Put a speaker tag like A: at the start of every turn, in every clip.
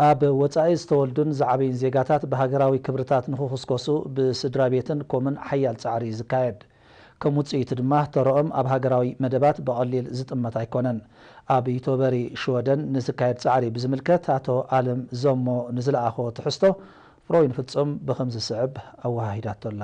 A: ኣብ ወጻኢ ዝተወልዱን ዝዓበዩን ዜጋታት ብሃገራዊ ክብርታት ንኽኽስከሱ ብስድራ ቤትን ከምኡን ሓያል ጻዕሪ ዝካየድ ከም ውጽኢት ድማ ተረኦም ኣብ ሃገራዊ መደባት በቐሊል ዝጥመት ኣይኮነን። ኣብ ኢቶበሪ ሽወደን ንዝካየድ ጻዕሪ ብዝምልከት ኣቶ ኣለም ዘሞ ንዝለኣኾ ትሕዝቶ ፍሮይን ፍጹም ብኸምዚ ስዕብ ኣወሃሂዳቶላ።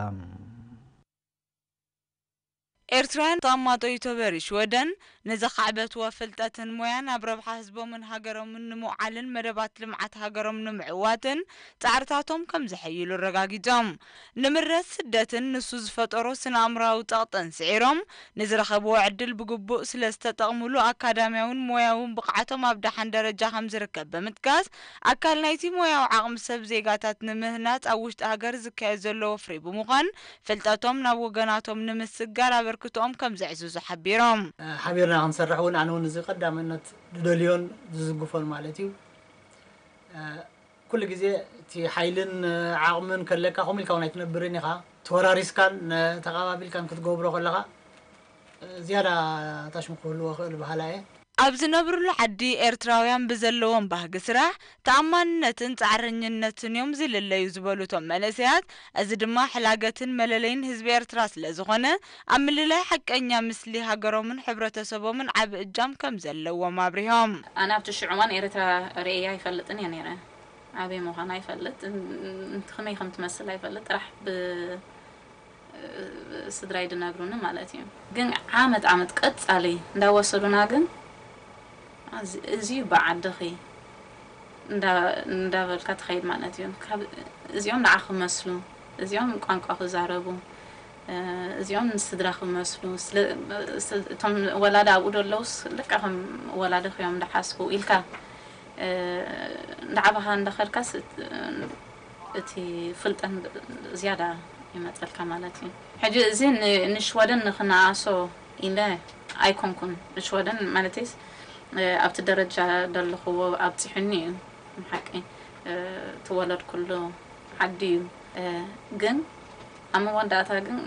B: ኤርትራውያን ተቐማጦ ኢቶበሪ ሽወደን ንዘኻዕበት ወፍልጠትን ሞያን ኣብ ረብሓ ህዝቦምን ሃገሮምን ንምውዓልን መደባት ልምዓት ሃገሮም ንምዕዋትን ጻዕርታቶም ከም ዝሕይሉ ረጋጊጾም ንምረት ስደትን ንሱ ዝፈጠሮ ስነ-ኣእምራዊ ጠቕጥን ስዒሮም ንዝረኸብዎ ዕድል ብግቡእ ስለ ዝተጠቕሙሉ ኣካዳምያውን ሞያውን ብቕዓቶም ኣብ ዳሓን ደረጃ ከም ዝርከብ ብምጥቃስ ኣካል ናይቲ ሞያዊ ዓቕሚ ሰብ ዜጋታት ንምህናፅ ኣብ ውሽጢ ሃገር ዝካየድ ዘሎ ወፍሪ ብምዃን ፍልጠቶም ናብ ወገናቶም ንምስጋር ኣበርክቶኦም ከም ዘዕዝዙ ሓቢሮም
C: حبيرنا نسرح ون عنو نزي قدامنا دوليون زقفون مالتيو كل جزء تي حيلن عقمن كلك هم الكون يتنبرني خا توراريس كان تقابل كان كتجبرو خلها زيادة تشمكوا له بحاله
B: ኣብዚ ነብሩሉ ዓዲ ኤርትራውያን ብዘለዎም ባህጊ ስራሕ ተኣማንነትን ጻዕረኝነትን እዮም ዝልለዩ ዝበሉቶም መለስያት እዚ ድማ ሕላገትን መለለይን ህዝቢ ኤርትራ ስለ ዝኾነ ኣብ ምልላይ ሓቀኛ ምስሊ ሃገሮምን ሕብረተሰቦምን ዓብ እጃም ከም ዘለዎም አብሪሆም
D: ኣና ኣብቲ ሽዑማን ኤርትራ ርእያ ይፈልጥን እየ ነይረ ኣበይ ምዃና ይፈልጥ እንትኸመይ ከም ትመስል ኣይፈልጥ ጥራሕ ስድራይ ድነግሩኒ ማለት እዩ ግን ዓመት ቀጻሊ እንዳወሰዱና ግን እዚዩ በዓድኺ እንዳበልካ ትኸይድ ማለት እዩ እዚኦም ንዓኹ መስሉ እዚኦም ቋንቋ ክዛረቡ እዚኦም ንስድራ ክመስሉ እቶም ወላዳ ኣብኡ ደለውስ ልካ ከም ወላዳ ኽዮም እንዳሓስቡ ኢልካ እንዳዓባኻ እንዳኸድካስ እቲ ፍልጠን ዝያዳ ይመፀልካ ማለት እዩ ሕጂ እዚ ንሽወደን ንኽነኣሶ ኢለ ኣይኮንኩን ንሽወደን ማለትስ ኣብቲ ደረጃ ደልኽዎ ኣብፅሕኒ እዩ ሓቂ ትወለድ ኩሉ ዓዲ እዩ ግን ኣብ መወዳእታ ግን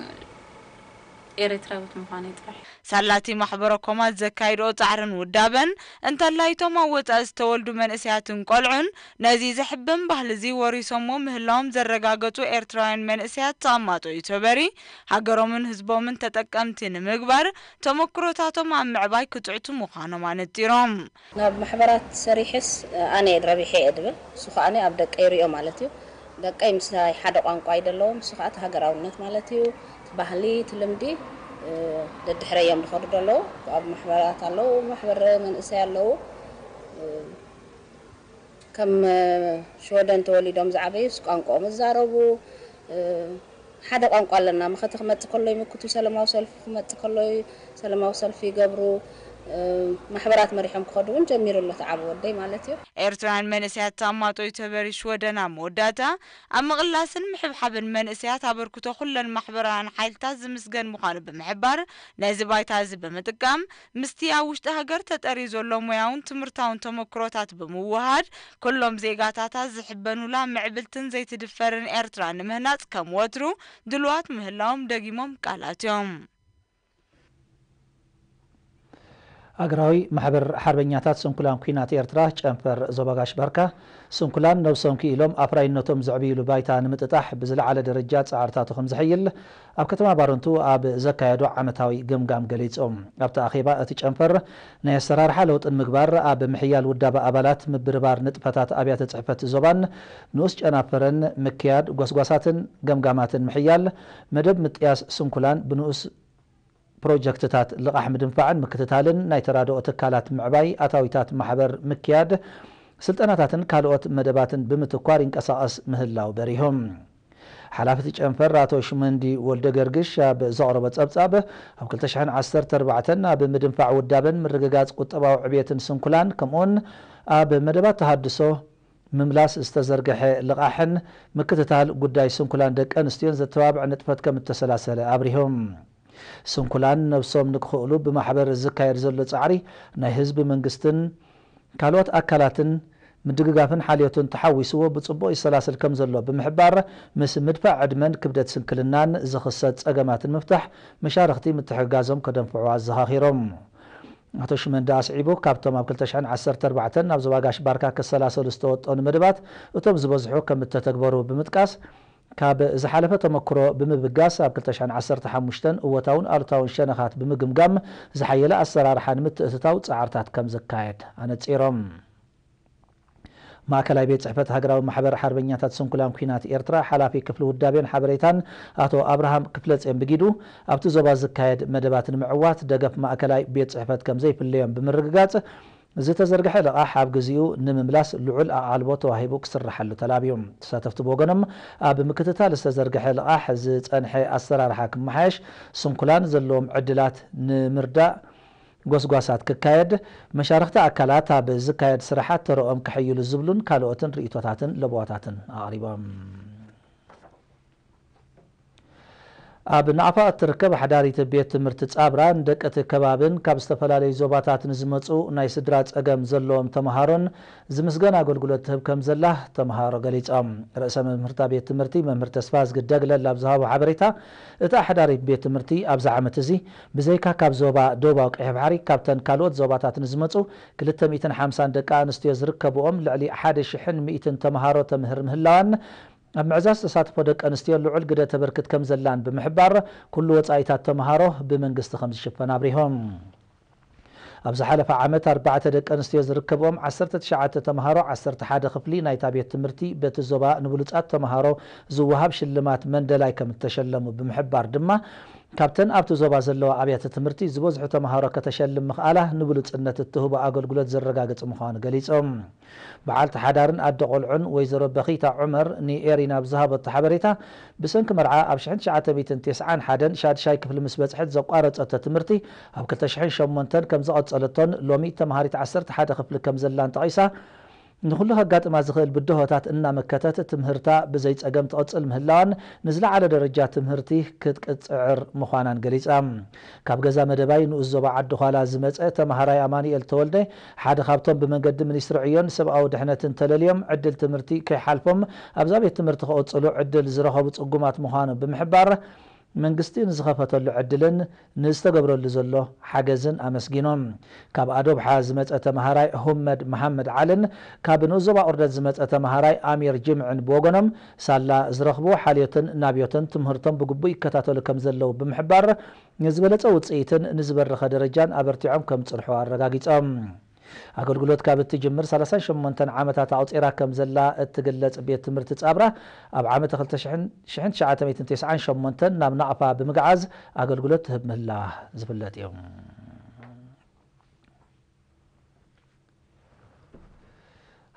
D: ኤርትራዊት ምዃነ ይጥራሕ
B: ሳላቲ ማሕበረ ኮማት ዘካይድኦ ጻዕርን ውዳበን እንተላይቶም ኣብ ወጻኢ ዝተወልዱ መንእስያትን ቆልዑን ነዚ ዝሕብን ባህሊ እዚ ወሪሶሞ ምህላዎም ዘረጋገጹ ኤርትራውያን መንእስያት ተቐማጦ ኢቶበሪ ሃገሮምን ህዝቦምን ተጠቀምቲ ንምግባር ተመክሮታቶም ኣብ ምዕባይ ክጽዕቱ ምዃኖም ኣነጢሮም
E: ናብ ማሕበራት ሰሪሕስ ኣነ ረቢሐ እድብል ሱኻኣነ ኣብ ደቀ ይሪኦ ማለት እዩ ደቀይ ምስላይ ሓደ ቋንቋ ይደለዎም ሱኻት ሃገራውነት ማለት እዩ ባህሊ ትልምዲ ድድሕረዮም ዝኸዱ ደለው ኣብ ማሕበራት ኣለው ማሕበር መንእሰይ ኣለው ከም ሽወደን ተወሊዶም ዝዓበዩስ ቋንቋኦም ዝዛረቡ ሓደ ቋንቋ ኣለና መኸተ ክመጽእ ከሎ ይምክቱ ሰላማዊ ሰልፊ ክመጽእ ከሎ ሰላማዊ ሰልፊ ይገብሩ ማሕበራት መሪሖም ክኸዱን ጀሚሩሉ ተዓብ ወደይ ማለት እዩ
B: ኤርትራውያን መንእስያት ተቐማጦ ኢቶበሪ ሽወደን ኣብ መወዳእታ ኣብ ምቕላስን ምሕብሓብን መንእስያት ኣበርክቶ ኩለን ማሕበራውያን ሓይልታት ዝምስገን ምዃኑ ብምሕባር ነዚ ባይታ እዚ ብምጥቃም ምስቲ ኣብ ውሽጢ ሃገር ተጠሪ ዘሎ ሞያውን ትምህርታውን ተመክሮታት ብምውሃድ ኩሎም ዜጋታታት ዝሕበኑላ ምዕብልትን ዘይትድፈርን ኤርትራ ንምህናፅ ከም ወትሩ ድልዋት ምህላዎም ደጊሞም ቃላትዮም
A: አገራዊ ማሕበር ሓርበኛታት ስንኩላን ኩናት ኤርትራ ጨንፈር ዞባጋሽ በርካ ስንኩላን ነብሶም ክኢሎም ኣፍራይነቶም ዘዕብይሉ ባይታ ንምጥጣሕ ብዝለዓለ ደረጃ ጻዕርታቱ ከም ዝሕይል ኣብ ከተማ ባረንቱ ኣብ ዘካየዶ ዓመታዊ ግምጋም ገሊጾም ኣብቲ ኣኼባ እቲ ጨንፈር ናይ ኣሰራርሓ ለውጥን ምግባር ኣብ ምሕያል ውዳበ ኣባላት ምብርባር ንጥፈታት ኣብያተ ጽሕፈት ዞባን ንኡስ ጨናፈረን ምክያድ ጓስጓሳትን ገምጋማትን ምሕያል መደብ ምጥያስ ስንኩላን ብንኡስ ፕሮጀክትታት ልቃሕ ምድንፋዕን ምክትታልን ናይ ተራድኦ ትካላት ምዕባይ ኣታዊታት ማሕበር ምክያድ ስልጠናታትን ካልኦት መደባትን ብምትኳር ይንቀሳቐስ ምህላው በሪሆም ሓላፍቲ ጨንፈር ኣቶ ሽመንዲ ወልደ ገርግሽ ኣብ ዘቕረበ ጸብጻብ ኣብ 2014 ኣብ ምድንፋዕ ውዳበን ምርግጋጽ ቁጠባዊ ዕብየትን ስንኩላን ከምኡን ኣብ መደባት ተሃድሶ ምምላስ ዝተዘርግሐ ልቃሕን ምክትታል ጉዳይ ስንኩላን ደቂ ኣንስትዮን ዘተባብዕ ንጥፈት ከም እተሰላሰለ አብሪሆም ስንኩላን ነብሶም ንክኽእሉ ብማሕበር ዝካየድ ዘሎ ጻዕሪ ናይ ህዝቢ መንግስትን ካልኦት ኣካላትን ምድግጋፍን ሓልዮትን ተሓዊስዎ ብጽቡቕ ይሰላሰል ከም ዘሎ ብምሕባር ምስ ምድፋዕ ዕድመን ክብደት ስንክልናን ዝኽሰት ጸገማትን ምፍታሕ መሻርክቲ ምትሕጋዞም ከደንፍዑ ኣዘኻኺሮም አቶ ሽመንዳ አስዒቦ ካብቶም ኣብ 2014 ናብ ዞባ ጋሽ ባርካ ከሰላሰሉ ዝተወጠኑ መደባት እቶም ዝበዝሑ ከም ተተግበሩ ብምጥቃስ ካብ ዝሓለፈ ተመክሮ ብምብጋስ ኣብ 2015 እወታውን ኣሉታውን ሸነኻት ብምግምጋም ዝሓየለ ኣሰራርሓ ንምትእትታው ጻዕርታት ከም ዘካየድ ኣነጺሮም ማእከላይ ቤት ጽሕፈት ሃገራዊ ማሕበር ሓርበኛታት ስንኩላን ኩናት ኤርትራ ሓላፊ ክፍሊ ውዳቤን ሓበሬታን አቶ አብርሃም ክፍለጽን ብጊዱ ኣብቲ ዞባ ዝካየድ መደባት ንምዕዋት ደገፍ ማእከላይ ቤት ጽሕፈት ከም ዘይፍለዮም ብምርግጋጽ ዝተዘርግሐ ልቃሕ ኣብ ግዚኡ ንምምላስ ልዑል ኣቓልቦ ተዋሂቡ ክስራሐሉ ተላብዮም ተሳተፍቲ ብወገኖም ኣብ ምክትታል ዝተዘርግሐ ልቃሕ ዝጸንሐ ኣሰራርሓ ክመሓየሽ ስንኩላን ዘለዎም ዕድላት ንምርዳእ ጎስጓሳት ክካየድ መሻርክቲ ኣካላት ኣብ ዝካየድ ስራሓት ተረኦም ክሕይሉ ዝብሉን ካልኦትን ርእቶታትን ለቦታትን ኣቕሪቦም ኣብ ናዕፋ እትርከብ ሓዳሪት ቤት ትምህርቲ ጻብራን ደቀቲ ከባብን ካብ ዝተፈላለዩ ዞባታት ንዝመፁ ናይ ስድራ ጸገም ዘለዎም ተምሃሮን ዝምስገን ኣገልግሎት ትህብ ከም ዘላ ተምሃሮ ገሊፆም ርእሰ መምህርታ ቤት ትምህርቲ መምህር ተስፋ ዝግደግለል ኣብ ዝሃቦ ሓበሬታ እታ ሓዳሪት ቤት ትምህርቲ ኣብዚ ዓመት እዚ ብዘይካ ካብ ዞባ ደቡባዊ ቀይሕ ባሕሪ ካብተን ካልኦት ዞባታት ንዝመፁ 250 ደቂ ኣንስትዮ ዝርከብኦም ልዕሊ 1100 ተምሃሮ ተምህር ምህላዋን ኣብ ምዕዛዝ ተሳትፎ ደቂ ኣንስትዮ ልዑል ግደ ተበርክት ከም ዘላን ብምሕባር ኩሉ ወጻኢታት ተምሃሮ ብመንግስቲ ከም ዝሽፈን ኣብሪሆም ኣብ ዝሓለፈ ዓመት 4 ደቂ ኣንስትዮ ዝርከብኦም 19 ተምሃሮ 11 ክፍሊ ናይታ ቤት ትምህርቲ በቲ ዞባ ንብሉጻት ተምሃሮ ዝወሃብ ሽልማት መንደላይ ከም ተሸለሙ ብምሕባር ድማ ካብተን ኣብቲ ዞባ ዘለዋ ኣብያተ ትምህርቲ ዝበዝሑ ተምሃሮ ከተሸልም ምኽኣላ ንብሉጽነት እትህቦ ኣገልግሎት ዘረጋግጽ ምዃኑ ገሊፆም በዓልቲ ሓዳርን ኣደ ቆልዑን ወይዘሮ በኺታ ዑመር ንኤሪና ብዝሃበቶ ሓበሬታ ብሰንኪ መርዓ ኣብ 1991 ሻድሻይ ክፍሊ ምስ በጽሕት ዘቋረጸቶ ትምህርቲ ኣብ 2008 ከም ዘቐጸለቶን ሎሚ ተምሃሪት 11 ክፍሊ ከም ዘላን ጠቒሳ ንኹሉ ከጋጥማ ዝኽእል ብድሆታት እናመከተት ትምህርታ ብዘይ ጸገም ትቕጽል ምህላዋን ንዝለዓለ ደረጃ ትምህርቲ ክትቅጽዕር ምዃናን ገሊጻ ካብ ገዛ መደባይ ንኡስ ዞባ ዓዲ ኋላ ዝመጸ ተምሃራይ ኣማኒኤል ተወልደ ሓደ ካብቶም ብመንገዲ ሚኒስትሪ ዕዮን ሰብኣዊ ድሕነትን ተለልዮም ዕድል ትምህርቲ ከይሓልፎም ኣብዛ ቤት ትምህርቲ ክቕጽሉ ዕድል ዝረኸቡ ጽጉማት ምዃኑ ብምሕባር መንግስቲ ንዝኸፈተሉ ዕድልን ንዝተገብረሉ ዘሎ ሓገዝን ኣመስጊኖም ካብ ኣዶብሓ ዝመጸ ተምሃራይ ሁመድ መሐመድ ዓልን ካብ ንዞባ ኦርደት ዝመጸ ተምሃራይ ኣሚር ጅምዕን ብወገኖም ሳላ ዝረኽቡ ሓልዮትን ናብዮትን ትምህርቶም ብግቡእ ይከታተሉ ከም ዘለው ብምሕባር ንዝበለጸ ውጽኢትን ንዝበረኸ ደረጃን ኣበርቲዖም ከም ጽልሑ ኣረጋጊጾም ኣገልግሎት ካብ እትጅምር 38 ዓመታት ኣውፂራ ከም ዘላ እትግለጽ ቤት ትምህርቲ ጻብራ ኣብ ዓመት 1998 ናብ ናቕፋ ብምግዓዝ ኣገልግሎት ትህብ ምህላ ዝፍለጥ እዩ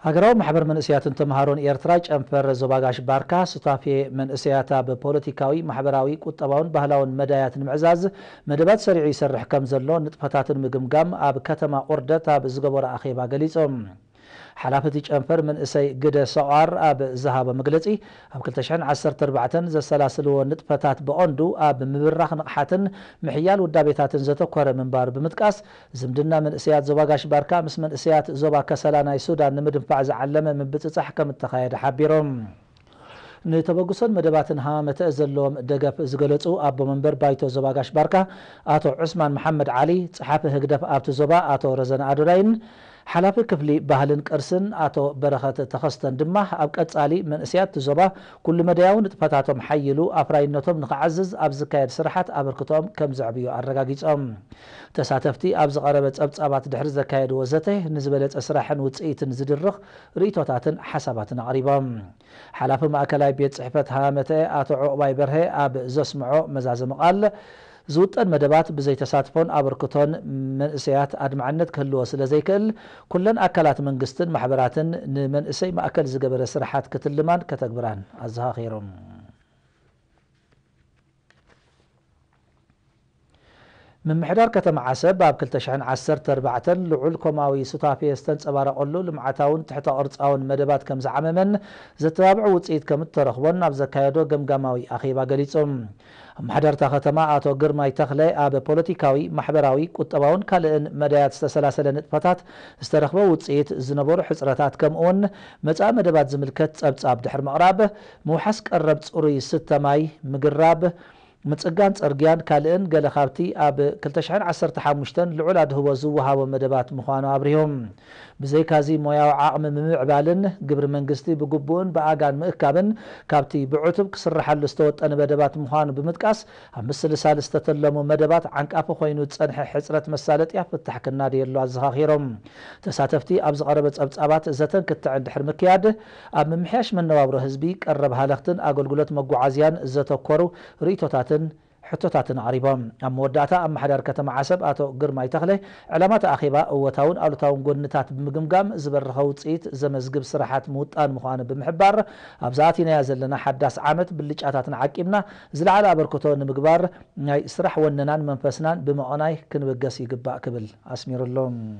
A: ሃገራዊ ማሕበር መንእስያትን ተምሃሮን ኤርትራ ጨንፈር ዞባ ጋሽ ባርካ ስታፌ መንእስያታ ብፖለቲካዊ ማሕበራዊ ቁጠባውን ባህላውን መዳያት ንምዕዛዝ መደባት ሰሪዑ ይሰርሕ ከም ዘሎ ንጥፈታትን ምግምጋም ኣብ ከተማ ኦርደት ኣብ ዝገበረ ኣኼባ ገሊፆም ሓላፍቲ ጨንፈር መንእሰይ ግደ ሰቋር ኣብ ዝሃበ መግለጺ ኣብ 2014 ዘሰላስልዎ ንጥፈታት ብቐንዱ ኣብ ምብራኽ ንቕሓትን ምሕያል ውዳቤታትን ዘተኮረ ምንባር ብምጥቃስ ዝምድና መንእስያት ዞባ ጋሽ ባርካ ምስ መንእስያት ዞባ ከሰላ ናይ ሱዳን ንምድንፋዕ ዝዓለመ ምብፅጻሕ ከም እተኻየደ ሓቢሮም ንተበግሶን መደባትን ሃመተ ዘለዎም ደገፍ ዝገለጹ ኣቦ መንበር ባይቶ ዞባ ጋሽ ባርካ ኣቶ ዑስማን መሐመድ ዓሊ ጸሓፊ ህግደፍ ኣብቲ ዞባ ኣቶ ረዘን ኣዶራይን ሓላፊ ክፍሊ ባህልን ቅርስን ኣቶ በረኸት ተኸስተን ድማ ኣብ ቀጻሊ መንእስያት ዞባ ኩሉ መደያውን ንጥፈታቶም ሓይሉ ኣፍራይነቶም ንኽዓዝዝ ኣብ ዝካየድ ስራሓት ኣበርክቶም ከም ዘዕብዩ ኣረጋጊጾም ተሳተፍቲ ኣብ ዝቐረበ ጸብጻባት ድሕሪ ዘካየድዎ ዘተ ንዝበለጸ ስራሕን ውጽኢትን ዝድርኽ ርእቶታትን ሓሳባትን ኣቕሪቦም ሓላፊ ማእከላይ ቤት ጽሕፈት ሃመተ ኣቶ ዕቑባይ በርሀ ኣብ ዘስምዖ መዛዘ መቓል ዝውጠን መደባት ብዘይ ተሳትፎን ኣበርክቶን መንእሰያት ኣድማዕነት ክህልዎ ስለ ዘይክእል ኩለን ኣካላት መንግስትን ማሕበራትን ንመንእሰይ ማእከል ዝገበረ ስራሓት ክትልማን ከተግብራን ኣዘኻኺሮም ምምሕዳር ከተማ ዓሰብ ኣብ 2014 ልዑል ኮማዊ ሱታፌ ዝተንጸባረቐሉ ልምዓታውን ትሕተ ቅርጻውን መደባት ከም ዝዓመመን ዘተባብዑ ውጽኢት ከም እተረኽቦን ኣብ ዘካየዶ ገምጋማዊ ኣኼባ ገሊፆም ኣመሓደርታ ከተማ ኣቶ ግርማይ ተኽለ ኣብ ፖለቲካዊ ማሕበራዊ ቁጠባውን ካልእን መዳያት ዝተሰላሰለ ንጥፈታት ዝተረኽበ ውጽኢት ዝነበሩ ሕፅረታት ከምኡውን መጻኢ መደባት ዝምልከት ጸብጻብ ድሕሪ ምቕራብ ምውሓስ ቀረብ ጽሩይ ስተማይ ምግራብ متصقان صرغيان كالئن قال خابتي اب 2015 لعل ادهو زوهاو مدبات مخانو ابريهم بزي كازي موياو عقم ممعبالن قبر منغستي بقبون باغان مئكابن كابتي بعتب كسرحل استوطن مدبات مخانو بمتقاس امسل سالسته تلمو مدبات عنقاف خوينو تصنح حصرت مسالط يفتح كنا ديلو ازخاخيرهم تساتفتي ابز قربت ابصابات زتن كتعند حر مكياد اب ممحياش من نوابرو حزبي قرب هالختن اغلغلت مغعازيان زتكورو ريتوتاتن حتوتاتن عريبهم أم وداتا أم حدار كتم عسب أتو قرماي تخلي علامات أخيبا وتاون أو تاون قنتات بمقمقام زبر خوتسيت زمزقب سرحات موتان مخوان بمحبار أبزاتينا يازلنا حداس عامت باللجاتات عاكبنا زلعلا بركتو نمقبار سرح وننان منفسنان بمعناي كنبقاسي قباء كبل أسمير اللهم